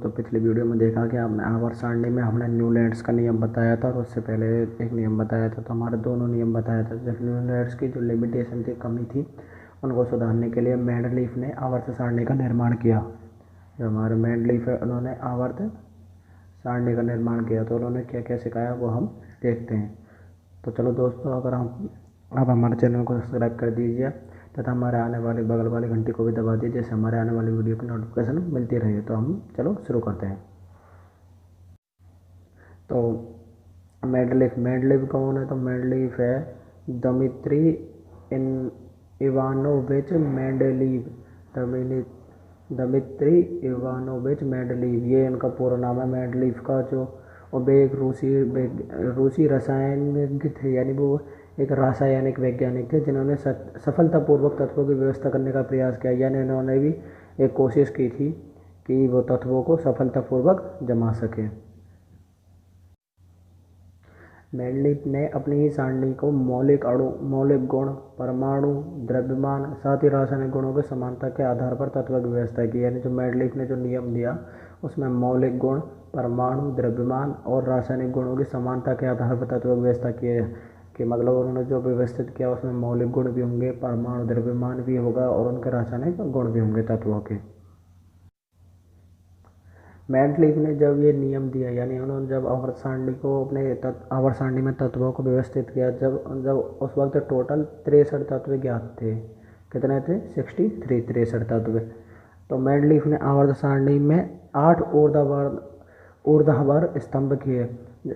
तो पिछली वीडियो में देखा कि हमने आवर्त सारणी में हमने न्यूलैंड्स का नियम बताया था और उससे पहले एक नियम बताया था। तो हमारे दोनों नियम बताया था। जब न्यूलैंड्स की जो लिमिटेशन थी, कमी थी, उनको सुधारने के लिए मेंडलीफ ने आवर्त सारणी का निर्माण किया। जो हमारे मेंडलीफ है, उन्होंने आवर्त सारणी का निर्माण किया। तो उन्होंने क्या क्या सिखाया वो हम देखते हैं। तो चलो दोस्तों, अगर आप हमारे चैनल को सब्सक्राइब कर दीजिए तथा हमारे आने वाली बगल वाली घंटी को भी दबा दीजिए, जैसे हमारे आने वाली वीडियो की नोटिफिकेशन मिलती रहे। तो हम चलो शुरू करते हैं। तो मेंडलीफ कौन है? तो मेंडलीफ है Dmitri Ivanovich Mendeleev. Dmitri Ivanovich Mendeleev, ये इनका पूरा नाम है। मेंडलीफ का जो वे एक रूसी रसायनज्ञ थे, यानी वो एक रासायनिक वैज्ञानिक थे जिन्होंने सफलतापूर्वक तत्वों की व्यवस्था करने का प्रयास किया। यानी इन्होंने भी एक कोशिश की थी कि वो तत्वों को सफलतापूर्वक जमा सकें। मेंडलीफ ने अपनी ही सारणी को मौलिक अणु, मौलिक गुण, परमाणु, द्रव्यमान, साथ ही रासायनिक गुणों के समानता के आधार पर तत्व की व्यवस्था की। यानी जो मेंडलीफ ने जो नियम दिया, उसमें मौलिक गुण, परमाणु, द्रव्यमान और रासायनिक गुणों की समानता के आधार पर तत्व की व्यवस्था की है। कि मतलब उन्होंने जो व्यवस्थित किया उसमें मौलिक गुण भी होंगे, परमाणु द्रव्यमान भी होगा और उनके रासायनिक गुण भी होंगे तत्वों के। मेंडलीफ ने जब ये नियम दिया, यानी उन्होंने जब आवर्त सारणी को अपने आवर्त सारणी में तत्वों को व्यवस्थित किया, जब उस वक्त टोटल 63 तत्व ज्ञात थे। कितने थे? 63 तत्व। तो मेंडलीफ ने आवर्त सारणी में 8 ऊर्ध्वाधर स्तंभ किए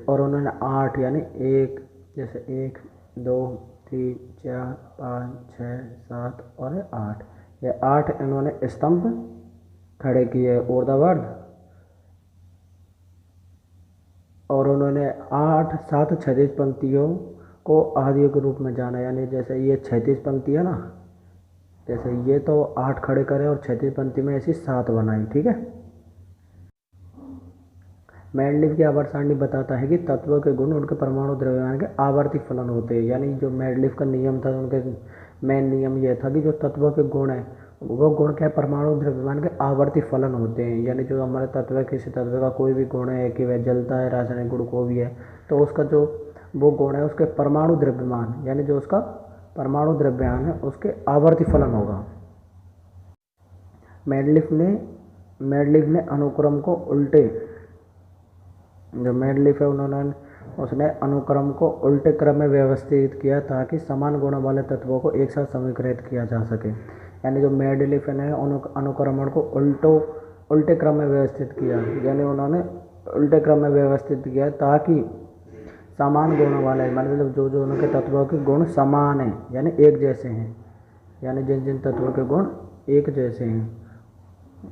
और उन्होंने 8 यानी 1, जैसे 1, 2, 3, 4, 5, 6, 7 और 8, ये 8 इन्होंने स्तंभ खड़े किए ऊर्ध्वाधर। और उन्होंने 7 क्षैतिज पंक्तियों को आदियों के रूप में जाना। यानी जैसे ये क्षैतिज पंक्ति है ना, जैसे ये तो 8 खड़े करे और क्षैतिज पंक्ति में ऐसी 7 बनाई। ठीक है। मेंडलीफ की आवर्त सारणी बताता है कि तत्वों के गुण उनके परमाणु द्रव्यमान के आवर्ती फलन होते हैं। यानी जो मेंडलीफ का नियम था, उनके मेन नियम यह था कि जो तत्वों के गुण है, वो गुण क्या, परमाणु द्रव्यमान के आवर्ती फलन होते हैं। यानी जो हमारे तत्व है, किसी तत्व का कोई भी गुण है कि वह जलता है, रासायनिक गुण को भी है, तो उसका जो वो गुण है उसके परमाणु द्रव्यमान, यानी जो उसका परमाणु द्रव्यमान है उसके आवर्ती फलन होगा। मेंडलीफ ने अनुक्रम को उल्टे, जो मेंडलीफ है उसने अनुक्रम को उल्टे क्रम में व्यवस्थित किया ताकि समान गुणों वाले तत्वों को एक साथ समीकृत किया जा सके। यानी जो मेंडलीफ ने अनुक्रमण को उल्टे क्रम में व्यवस्थित किया, यानी उन्होंने उल्टे क्रम में व्यवस्थित किया ताकि समान गुणों वाले, मतलब जो उनके तत्वों के गुण समान हैं, यानी एक जैसे हैं, यानी जिन तत्वों के गुण एक जैसे हैं,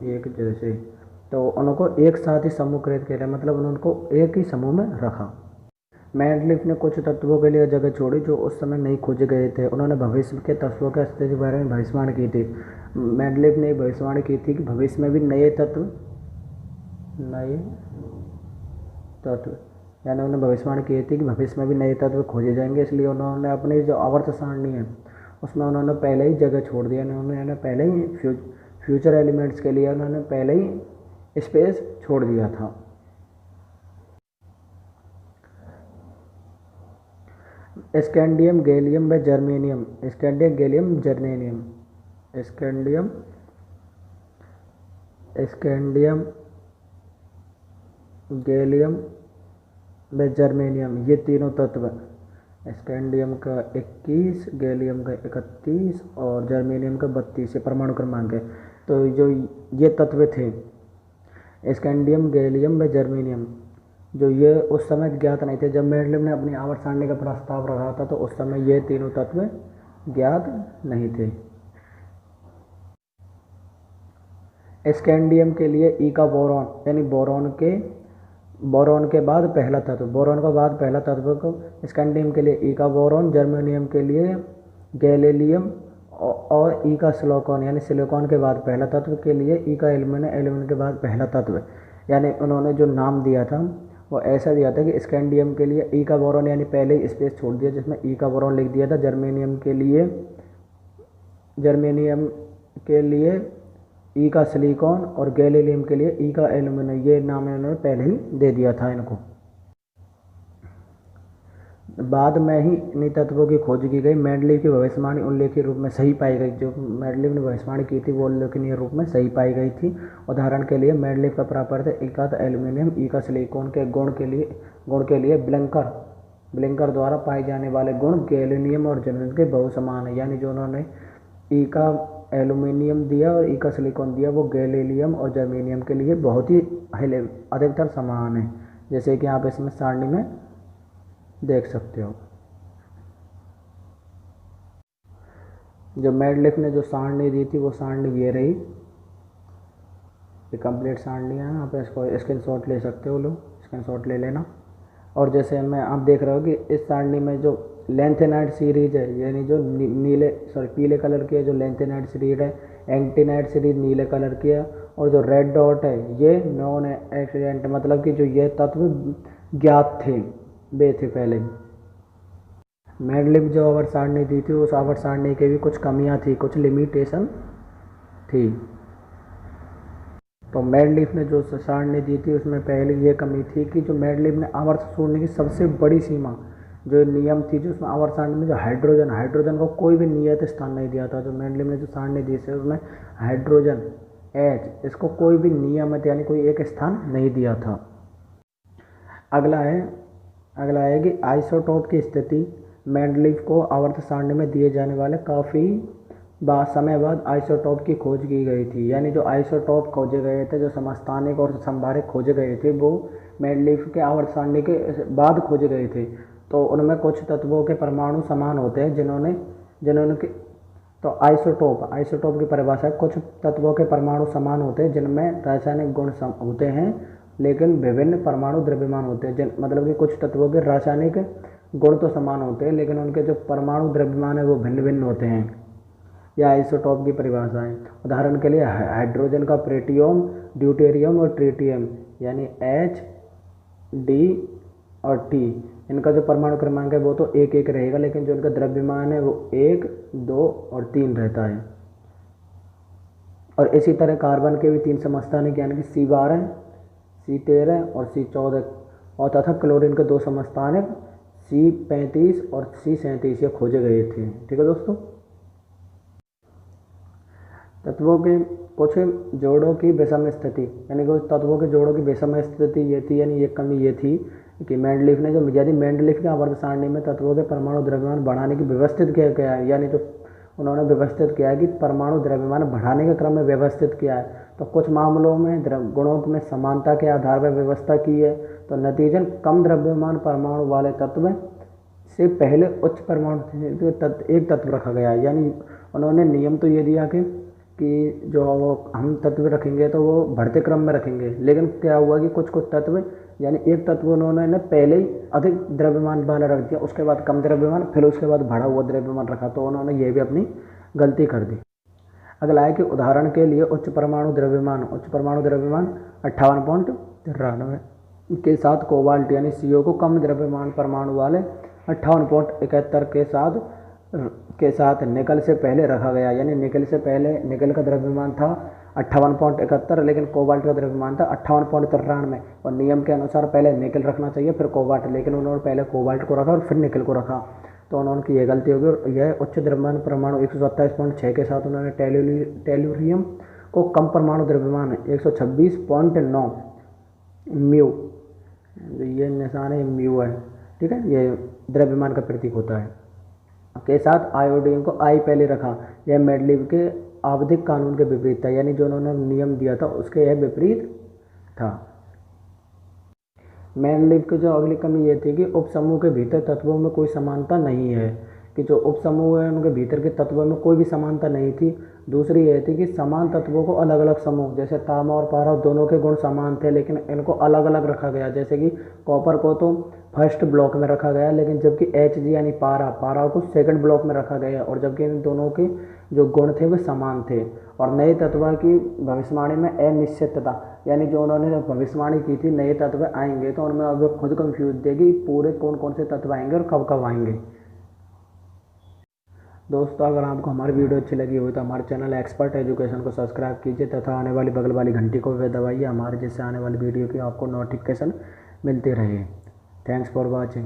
एक जैसे, तो उनको एक साथ ही समूहकृत किया, मतलब उनको एक ही समूह में रखा। मेंडलीफ ने कुछ तत्वों के लिए जगह छोड़ी जो उस समय नहीं खोजे गए थे। उन्होंने भविष्य के तत्वों के अस्तित्व के बारे में भविष्यवाणी की थी। मेंडलीफ ने भविष्यवाणी की थी कि भविष्य में भी नए तत्व, यानी उन्होंने भविष्यवाणी की थी कि भविष्य में भी नए तत्व खोजे जाएंगे। इसलिए उन्होंने अपनी जो आवर्त सारणी है उसमें उन्होंने पहले ही जगह छोड़ दिया। उन्होंने पहले ही फ्यूचर एलिमेंट्स के लिए उन्होंने पहले ही स्पेस छोड़ दिया था। स्कैंडियम, गैलियम व germanium, scandium, gallium, germanium, scandium, gallium व जर्मेनियम, ये तीनों तत्व, स्कैंडियम का 21, गैलियम का 31 और जर्मेनियम का 32 परमाणु क्रमांक है। तो जो ये तत्व थे स्कैंडियम, गैलियम व जर्मेनियम, जो ये उस समय ज्ञात नहीं थे। जब मेंडलीफ ने अपनी आवर्त सारणी का प्रस्ताव रखा था तो उस समय ये तीनों तत्व ज्ञात नहीं थे। स्कैंडियम के लिए ई का बोरॉन, यानी बोरॉन के बाद पहला तत्व, बोरॉन के बाद पहला तत्व को स्कैंडियम के लिए ई का बोरॉन, जर्मेनियम के लिए गैलेलियम और ई का सिलिकॉन, यानी सिलिकॉन के बाद पहला तत्व के लिए ई का एल्यूमिनियम के बाद पहला तत्व। यानी उन्होंने जो नाम दिया था वो ऐसा दिया था कि स्कैंडियम के लिए ई का बोरॉन, यानी पहले ही स्पेस छोड़ दिया जिसमें ई का बोरॉन लिख दिया था। जर्मेनियम के लिए ई का सिलिकॉन और गैलीलियम के लिए ई का एल्यूमिनियम, ये नाम इन्होंने पहले ही दे दिया था इनको। बाद में ही इन्हीं तत्वों की खोज की गई। मेंडलीव की भविष्यवाणी उल्लेखनीय रूप में सही पाई गई। जो मेंडलीव ने भविष्यवाणी की थी वो उल्लेखनीय रूप में सही पाई गई थी। उदाहरण के लिए मेंडलीव का प्रापर्त ई का एल्यूमिनियम ई का सिलिकॉन के गुण के लिए ब्लिंकर द्वारा पाए जाने वाले गुण गैलीनियम और जर्मेनियम के बहुत समान है। यानी जो उन्होंने ई का एल्यूमिनियम दिया और ई का सिलिकॉन दिया वो गैलीलियम और जर्मेनियम के लिए बहुत ही अधिकतर समान है, जैसे कि आप इसमें सारणी में देख सकते हो। जो मेंडलीव ने जो सारणी दी थी वो सारणी ये रही, ये कंप्लीट सारणी है। आप इसको स्क्रीनशॉट ले सकते हो, लो स्क्रीनशॉट ले लेना। और जैसे आप देख रहे हो कि इस सारणी में जो लेंथेनाइड सीरीज है, यानी जो पीले कलर की है जो लेंथेनाइड सीरीज है, एंटीनाइड सीरीज नीले कलर की है, और जो रेड डॉट है ये नॉन एक्सीडेंट, मतलब कि जो ये तत्व ज्ञात थे वे थे पहले। मेंडलीव जो आवर्त सारणी दी थी उस आवर्त सारणी की भी कुछ कमियां थी, कुछ लिमिटेशन थी। तो मेंडलीव ने जो सारणी दी थी उसमें पहले ये कमी थी कि जो मेंडलीव ने आवर्त सारणी की सबसे बड़ी सीमा जो नियम थी, जो उसमें आवर्त सारणी में जो हाइड्रोजन को कोई भी नियत स्थान नहीं दिया था। जो मेंडलीव ने जो सारणी दी थी उसमें हाइड्रोजन H इसको कोई भी नियमित यानी कोई एक स्थान नहीं दिया था। अगला है कि आइसोटोप की स्थिति। मेंडलीव को आवर्त सारणी में दिए जाने वाले काफ़ी समय बाद आइसोटोप की खोज की गई थी। यानी जो आइसोटोप खोजे गए थे, जो समस्थानिक और संभारिक खोजे गए थे, वो मेंडलीव के आवर्त सारणी के बाद खोजे गए थे। तो उनमें कुछ तत्वों के परमाणु समान होते हैं जिन्होंने तो आइसोटोप की परिभाषा, कुछ तत्वों के परमाणु समान होते हैं जिनमें रासायनिक गुण होते हैं लेकिन विभिन्न परमाणु द्रव्यमान होते हैं। मतलब कि कुछ तत्वों के रासायनिक गुण तो समान होते हैं लेकिन उनके जो परमाणु द्रव्यमान है वो भिन्न भिन्न होते हैं। यह आइसोटोप की परिभाषा है। उदाहरण के लिए हाइड्रोजन का प्लेटियम, ड्यूटेरियम और ट्रिटियम, यानी H, D और T, इनका जो परमाणु क्रमांक है वो तो 1-1 रहेगा, लेकिन जो इनका द्रव्यमान है वो 1, 2 और 3 रहता है। और इसी तरह कार्बन के भी 3 समस्थानिक यानी कि C12, C13 और C14, और तथा क्लोरीन के 2 समस्थानिक C35 और C37 ये खोजे गए थे। ठीक है दोस्तों। तत्वों के कुछ जोड़ों की विषम स्थिति, यानी कुछ तत्वों के जोड़ों की विषम स्थिति ये थी, यानी ये कमी ये थी कि मेंडलीव ने यदि मेंडलीव के आवर्त सारणी में तत्वों के परमाणु द्रव्यमान बढ़ाने की व्यवस्थित किया गया है, यानी जो उन्होंने व्यवस्थित किया है कि परमाणु द्रव्यमान बढ़ाने के क्रम में व्यवस्थित किया है, तो कुछ मामलों में गुणों में समानता के आधार पर व्यवस्था की है। तो नतीजन कम द्रव्यमान परमाणु वाले तत्व से पहले उच्च परमाणु एक तत्व रखा गया है। यानी उन्होंने नियम तो ये दिया कि जो हम तत्व रखेंगे तो वो बढ़ते क्रम में रखेंगे, लेकिन क्या हुआ कि कुछ तत्व, यानी एक तत्व उन्होंने पहले ही अधिक द्रव्यमान वाला रख दिया, उसके बाद कम द्रव्यमान, फिर उसके बाद बढ़ा हुआ द्रव्यमान रखा, तो उन्होंने ये भी अपनी गलती कर दी। अगला है कि उदाहरण के लिए उच्च परमाणु द्रव्यमान 58.93 के साथ कोबाल्ट यानी CO को कम द्रव्यमान परमाणु वाले 58.71 के साथ निकल से पहले रखा गया। यानी निकल से पहले निकल का द्रव्यमान था 58.71, लेकिन कोबाल्ट का द्रव्यमान था 58.93, और नियम के अनुसार पहले निकल रखना चाहिए फिर कोबाल्ट, लेकिन उन्होंने पहले कोबाल्ट को रखा और फिर निकल को रखा, तो उन्होंने ये गलती होगी। और यह उच्च द्रव्यमान परमाणु 127.6 के साथ उन्होंने टेलुरियम को कम परमाणु द्रव्यमान 126.9 म्यू, ये निशान है म्यू है, ठीक है, ये द्रव्यमान का प्रतीक होता है, के साथ आयोडीन को I पहले रखा। यह मेंडलीव के आवधिक कानून के विपरीत था, यानी जो उन्होंने नियम दिया था उसके यह विपरीत था। मेंडलीव की जो अगली कमी ये थी कि उपसमूह के भीतर तत्वों में कोई समानता नहीं है, कि जो उपसमूह है उनके भीतर के तत्वों में कोई भी समानता नहीं थी। दूसरी यह थी कि समान तत्वों को अलग अलग समूह, जैसे तांबा और पारा दोनों के गुण समान थे लेकिन इनको अलग अलग रखा गया, जैसे कि कॉपर को तो फर्स्ट ब्लॉक में रखा गया, लेकिन जबकि Hg यानी पारा को सेकंड ब्लॉक में रखा गया, और जबकि इन दोनों के जो गुण थे वे समान थे। और नए तत्व की भविष्यवाणी में अनिश्चितता, यानी जो उन्होंने भविष्यवाणी की थी नए तत्व आएंगे, तो उनमें अब खुद कंफ्यूज देगी पूरे कौन कौन से तत्व आएंगे और कब कब आएंगे। दोस्तों अगर आपको हमारी वीडियो अच्छी लगी हो तो हमारे चैनल एक्सपर्ट एजुकेशन को सब्सक्राइब कीजिए तथा आने वाली बगल वाली घंटी को भी दबाइए, हमारे जैसे आने वाली वीडियो की आपको नोटिफिकेशन मिलती रहे। Thanks for watching.